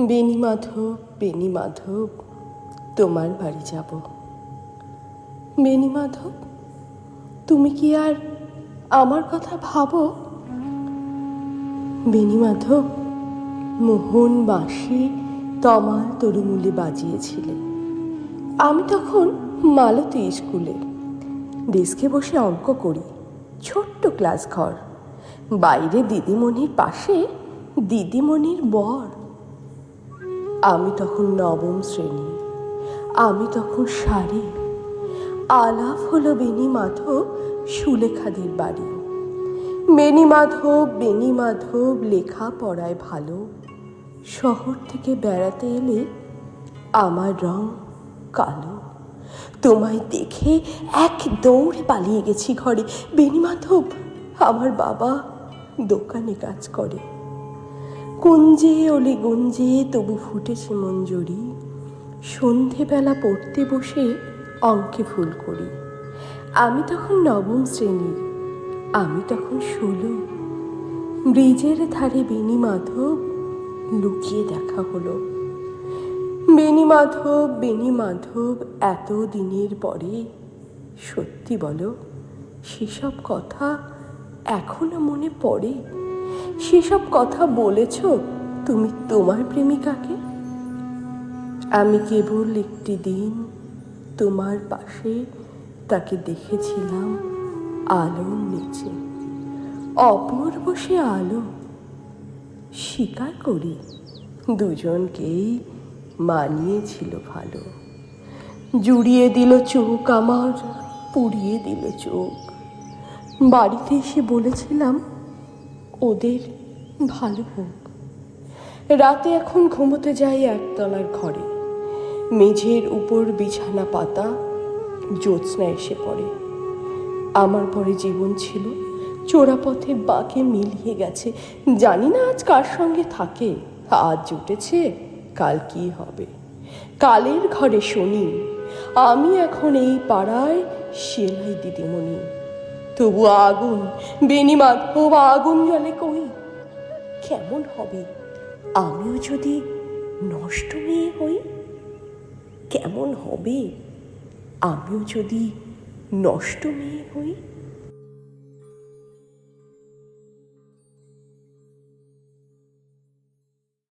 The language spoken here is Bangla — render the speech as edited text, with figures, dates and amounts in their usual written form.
বেণী মাধব, বেণী মাধব, তোমার বাড়ি যাব। বেণী মাধব, তুমি কি আর আমার কথা ভাবো? বেণী মাধব, মোহন বাঁশি তমাল তরুমুলি বাজিয়েছিলে। আমি তখন মালতী স্কুলে ডেস্কে বসে অঙ্ক করি। ছোট্ট ক্লাস ঘর, বাইরে দিদিমণির পাশে দিদিমণির বর। আমি তখন নবম শ্রেণী, আমি তখন শাড়ি। আলাপ হলো বেণী মাধব সুলেখাদের বাড়ি। বেণী মাধব, বেণী মাধব, লেখা পড়ায় ভালো। শহর থেকে বেড়াতে এলে আমার রং কালো। তোমায় দেখে এক দৌড়ে পালিয়ে গেছি ঘরে। বেণী মাধব, আমার বাবা দোকানে কাজ করে। কুঞ্জে অলি গুঞ্জে তবু ফুটেছে মঞ্জরি। সন্ধেবেলা পড়তে বসে অঙ্কে ভুল করি। আমি তখন নবম শ্রেণী, আমি তখন 16। ব্রিজের ধারে বেণী মাধব লুকিয়ে দেখা হলো। বেণী মাধব, বেণী মাধব, এত দিনের পরে সত্যি বলো, সেসব কথা এখনো মনে পড়ে? সেসব কথা বলেছ তুমি তোমার প্রেমিকাকে? আমি কেবল একটি দিন তোমার পাশে তাকে দেখেছিলাম আলোর নিচে। অপূর্ব সে আলো। স্বীকার করি, দুজনকেই মানিয়েছিল ভালো। জুড়িয়ে দিল চোখ আমার, পুড়িয়ে দিল চোখ। বাড়িতে এসে বলেছিলাম ওদের ভালো হোক। রাতে এখন ঘুমোতে যাই একতলার ঘরে। মেঝের উপর বিছানা পাতা, জ্যোৎস্না এসে পড়ে। আমার পরে জীবন ছিল চোরাপথের বাঁকে মিলিয়ে গেছে। জানি না আজ কার সঙ্গে থাকে। আজ জুটেছে, কাল কি হবে। কালের ঘরে শনি, আমি এখন এই পাড়ায় সেলাই দিদিমণি। তবু আগুন, বেণী মাধব, আগুন জ্বলে কই। কেমন হবে আমিও যদি নষ্ট মেয়ে হই? কেমন হবে আমিও যদি নষ্ট মেয়ে হই?